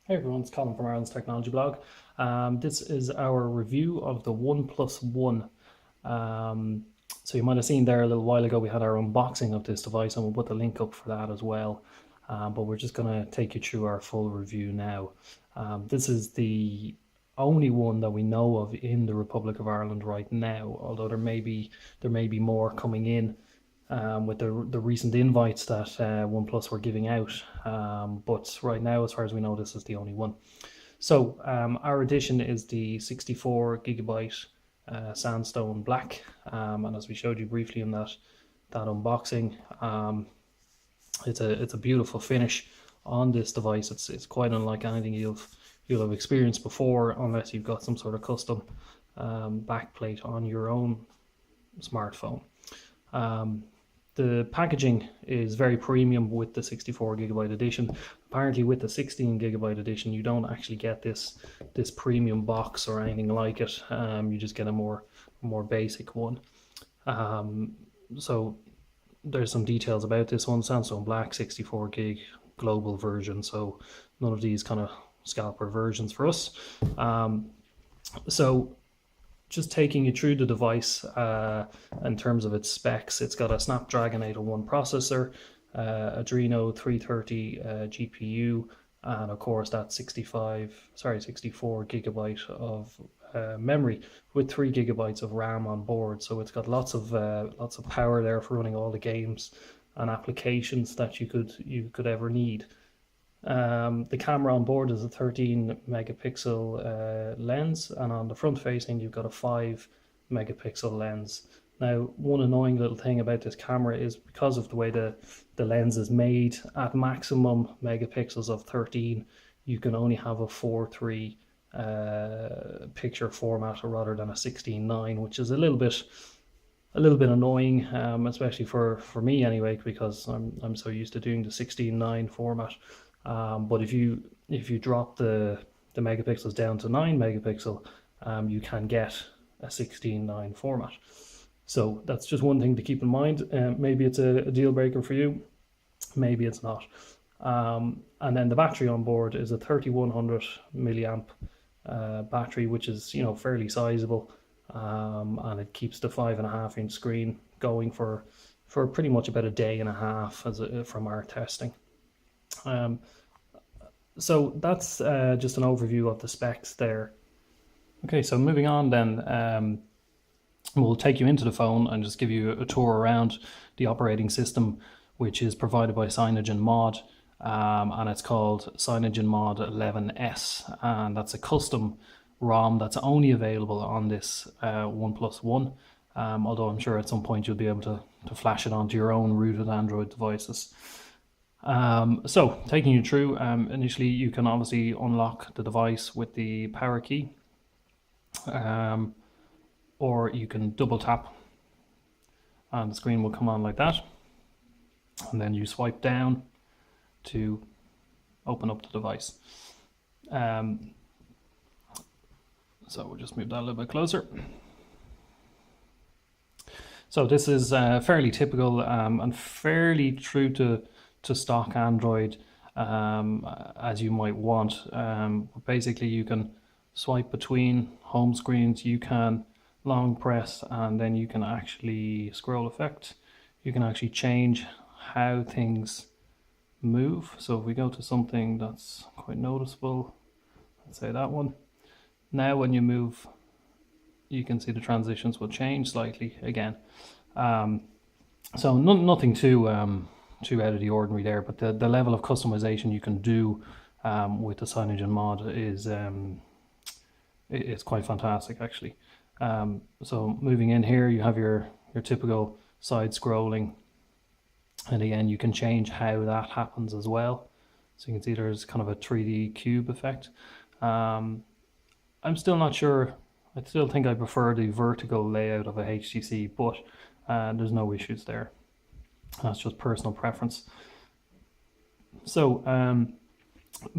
Hey everyone, it's Colin from Ireland's Technology Blog. This is our review of the OnePlus One. Um, so you might have seen there a little while ago we had our unboxing of this device, and we'll put the link up for that as well. But we're just going to take you through our full review now. This is the only one that we know of in the Republic of Ireland right now, although there may be more coming in with the recent invites that OnePlus were giving out. But right now, as far as we know, this is the only one. So our edition is the 64 gigabyte sandstone black, and as we showed you briefly in that unboxing, it's a beautiful finish on this device. It's quite unlike anything you'll have experienced before, unless you've got some sort of custom backplate on your own smartphone. The packaging is very premium with the 64 gigabyte edition. Apparently with the 16 gigabyte edition you don't actually get this premium box or anything like it. You just get a more basic one. So there's some details about this one. Samsung Black 64 gig global version, so none of these kind of scalper versions for us. So just taking you through the device in terms of its specs, it's got a Snapdragon 801 processor, Adreno 330 GPU, and of course that 64 gigabyte of memory with 3 gigabytes of RAM on board. So it's got lots of power there for running all the games and applications that you could ever need. The camera on board is a 13 megapixel lens, and on the front facing you've got a 5 megapixel lens. Now, one annoying little thing about this camera is because of the way the lens is made, at maximum megapixels of 13 you can only have a 4:3 picture format rather than a 16:9, which is a little bit annoying, especially for me anyway, because I'm so used to doing the 16:9 format. But if you drop the megapixels down to 9 megapixel, you can get a 16:9 format. So that's just one thing to keep in mind. Maybe it's a deal breaker for you, maybe it's not. And then the battery on board is a 3100 milliamp battery, which is fairly sizable, and it keeps the 5.5-inch screen going for pretty much about a day and a half from our testing. So that's just an overview of the specs there. Okay, so moving on then, we'll take you into the phone and just give you a tour around the operating system, which is provided by CyanogenMod, and it's called CyanogenMod 11S, and that's a custom ROM that's only available on this OnePlus One, although I'm sure at some point you'll be able to flash it onto your own rooted Android devices. So taking you through, initially you can obviously unlock the device with the power key, or you can double tap and the screen will come on like that, and then you swipe down to open up the device. So we'll just move that a little bit closer. So this is fairly typical and fairly true to stock Android, as you might want. Basically you can swipe between home screens, you can long press, and then you can actually scroll effect. You can actually change how things move. So if we go to something that's quite noticeable, let's say that one, now when you move you can see the transitions will change slightly again. So nothing too out of the ordinary there, but the level of customization you can do with the CyanogenMod is it's quite fantastic actually. So moving in here, you have your typical side scrolling, and again you can change how that happens as well. So you can see there's kind of a 3D cube effect. I'm still not sure. I still think I prefer the vertical layout of a HTC, but there's no issues there. That's just personal preference. So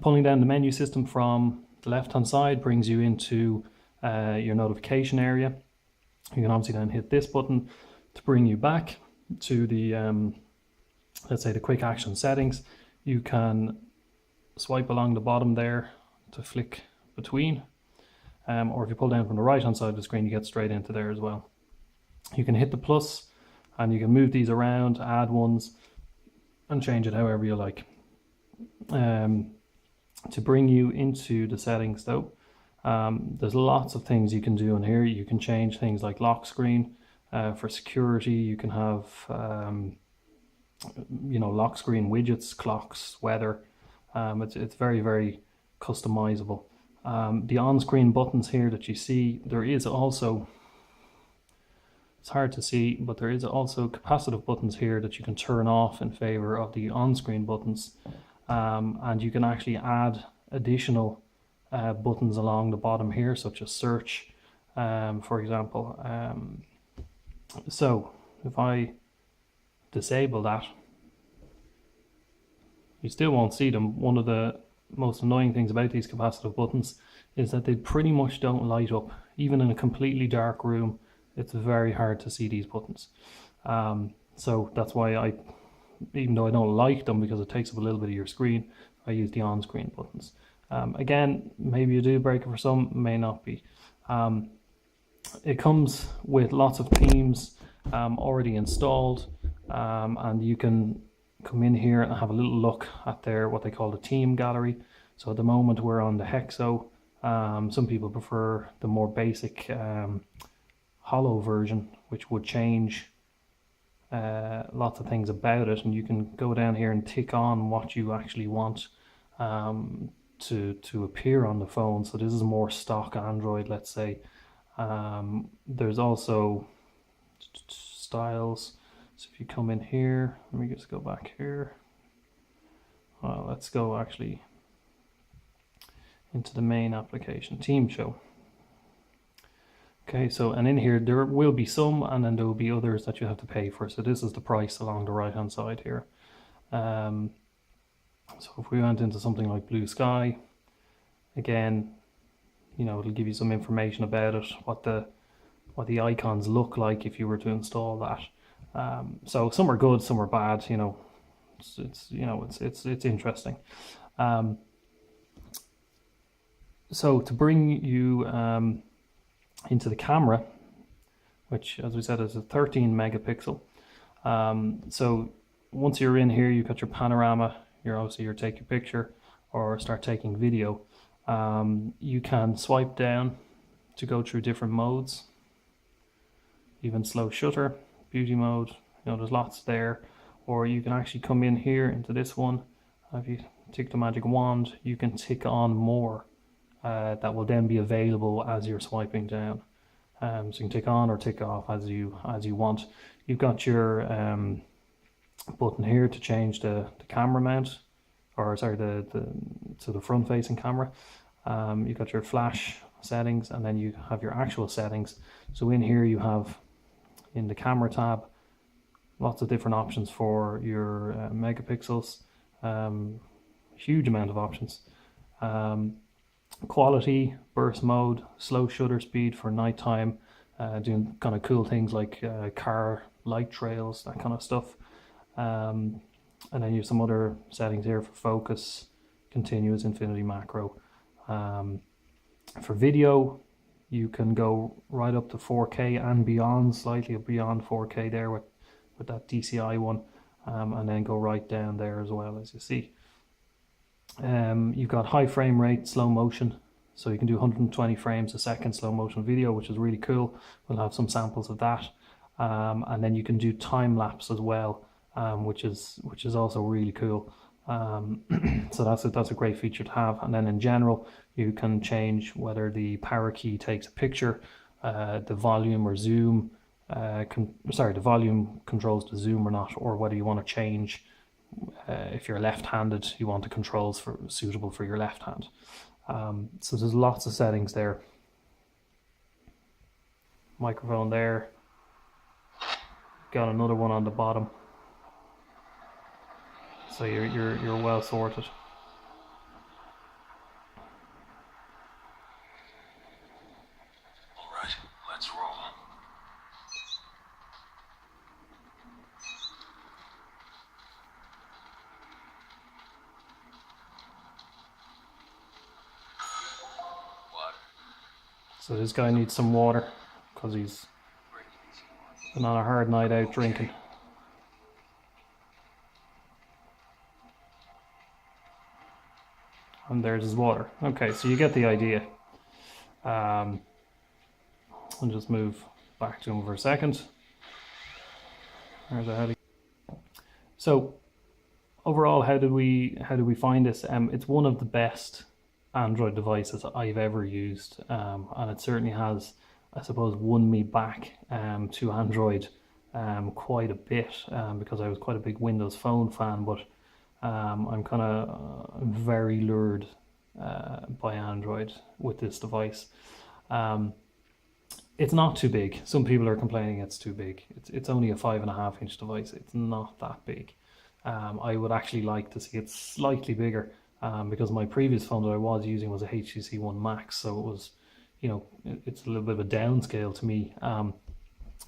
pulling down the menu system from the left hand side brings you into your notification area. You can obviously then hit this button to bring you back to the let's say the quick action settings. You can swipe along the bottom there to flick between, or if you pull down from the right hand side of the screen, you get straight into there as well. You can hit the plus and you can move these around, add ones, and change it however you like. To bring you into the settings though, there's lots of things you can do in here. You can change things like lock screen for security. You can have lock screen widgets, clocks, weather. It's very, very customizable. The on-screen buttons here that you see, there is also, it's hard to see, but there is also capacitive buttons here that you can turn off in favor of the on-screen buttons. And you can actually add additional buttons along the bottom here, such as search, for example. So if I disable that, you still won't see them. One of the most annoying things about these capacitive buttons is that they pretty much don't light up. Even in a completely dark room, it's very hard to see these buttons. So that's why even though I don't like them because it takes up a little bit of your screen, I use the on-screen buttons. Again, maybe you do break it for some, may not be. It comes with lots of themes already installed, and you can come in here and have a little look at what they call the theme gallery. So at the moment we're on the Hexo. Some people prefer the more basic hollow version, which would change lots of things about it, and you can go down here and tick on what you actually want to appear on the phone. So this is more stock Android, let's say. There's also styles. So if you come in here, let me just go back here. Well, let's go actually into the main application, Team Show. Okay, so and in here there will be some, and then there will be others that you have to pay for. So this is the price along the right hand side here. So if we went into something like Blue Sky, again, it'll give you some information about it, what the icons look like if you were to install that. So some are good, some are bad. It's interesting. So to bring you into the camera, which as we said is a 13 megapixel. So once you're in here, you've got your panorama. You're take your picture or start taking video. You can swipe down to go through different modes, even slow shutter, beauty mode. There's lots there. Or you can actually come in here into this one. If you tick the magic wand, you can tick on more. That will then be available as you're swiping down. So you can tick on or tick off as you want. You've got your button here to change the camera mount, or sorry, the front facing camera. You've got your flash settings, and then you have your actual settings. So in here you have, in the camera tab, lots of different options for your megapixels. Huge amount of options. Quality, burst mode, slow shutter speed for nighttime, doing kind of cool things like car light trails, that kind of stuff. And then you have some other settings here for focus, continuous, infinity, macro. For video, you can go right up to 4K and beyond, slightly beyond 4K there with that DCI one, and then go right down there as well, as you see. You've got high frame rate, slow motion, so you can do 120 frames a second slow motion video, which is really cool. We'll have some samples of that. And then you can do time lapse as well, which is also really cool. So that's a great feature to have. And then in general, you can change whether the power key takes a picture, the volume or zoom. The volume controls the zoom or not, or whether you want to change. If you're left-handed, you want the controls suitable for your left hand. So there's lots of settings there. Microphone there. Got another one on the bottom. So you're well sorted. All right, let's roll. So this guy needs some water because he's been on a hard night out drinking. And there's his water. Okay, so you get the idea. I'll just move back to him for a second. There's a heady. So overall, how do we find this? It's one of the best Android devices I've ever used, and it certainly has, I suppose, won me back to Android quite a bit, because I was quite a big Windows Phone fan, but I'm kind of very lured by Android with this device. It's not too big. Some people are complaining it's too big. It's only a 5.5-inch device. It's not that big. I would actually like to see it slightly bigger, because my previous phone that I was using was a HTC One Max, so it was, it's a little bit of a downscale to me.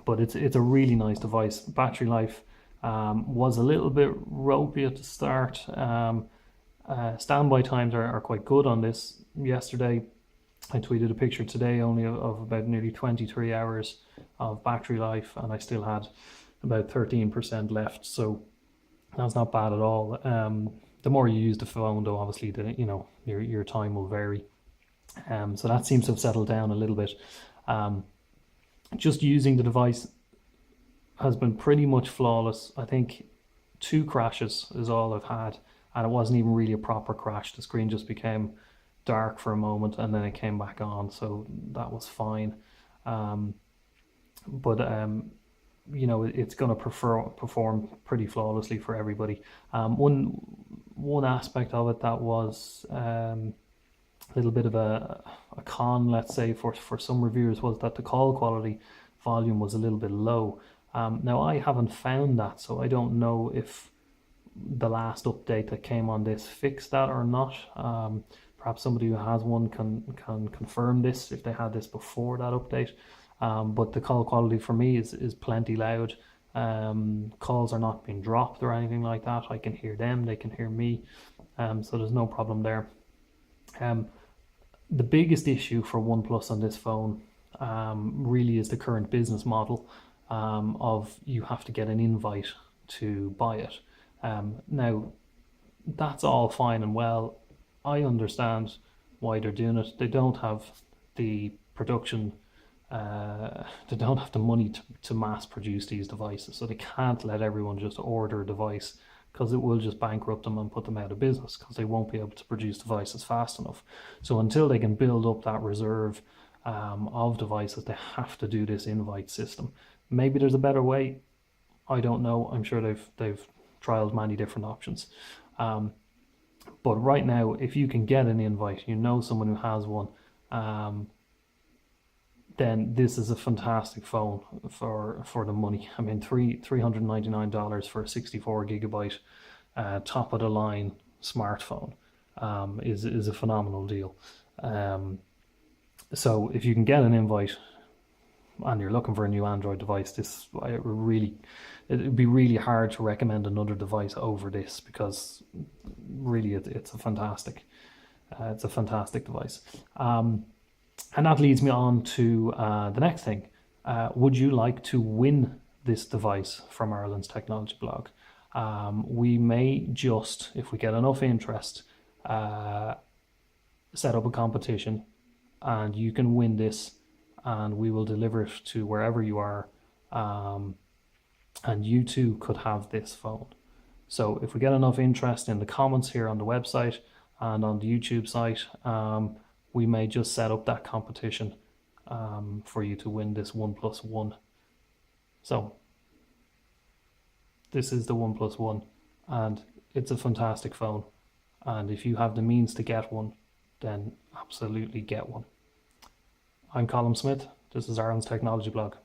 But it's a really nice device. Battery life was a little bit ropey at the start. Standby times are quite good on this. Yesterday, I tweeted a picture today only of about nearly 23 hours of battery life, and I still had about 13% left, so that's not bad at all. The more you use the phone, though, obviously, your time will vary. So that seems to have settled down a little bit. Just using the device has been pretty much flawless. I think 2 crashes is all I've had, and it wasn't even really a proper crash. The screen just became dark for a moment and then it came back on, so that was fine. But it's going to perform pretty flawlessly for everybody. One aspect of it that was a little bit of a con, let's say, for some reviewers, was that the call quality volume was a little bit low. Now I haven't found that, so I don't know if the last update that came on this fixed that or not. Perhaps somebody who has one can confirm this if they had this before that update. But the call quality for me is plenty loud. Calls are not being dropped or anything like that. I can hear them, they can hear me, so there's no problem there. The biggest issue for OnePlus on this phone really is the current business model of you have to get an invite to buy it. Now, that's all fine and well. I understand why they're doing it. They don't have the production, they don't have the money to mass produce these devices, so they can't let everyone just order a device, because it will just bankrupt them and put them out of business, because they won't be able to produce devices fast enough. So until they can build up that reserve of devices, they have to do this invite system. Maybe there's a better way. I don't know. I'm sure they've trialed many different options. But right now, if you can get an invite, someone who has one, then this is a fantastic phone for the money. I mean, $399 for a 64 gigabyte top of the line smartphone is a phenomenal deal. So if you can get an invite and you're looking for a new Android device, it'd be really hard to recommend another device over this, because really it's a fantastic device. And that leads me on to the next thing. Would you like to win this device from Ireland's Technology Blog? We may just, if we get enough interest, set up a competition, and you can win this, and we will deliver it to wherever you are, and you too could have this phone. So if we get enough interest in the comments here on the website and on the YouTube site, we may just set up that competition for you to win this OnePlus One. So this is the OnePlus One, and it's a fantastic phone, and if you have the means to get one, then absolutely get one. I'm Colin Smith. This is Ireland's Technology Blog.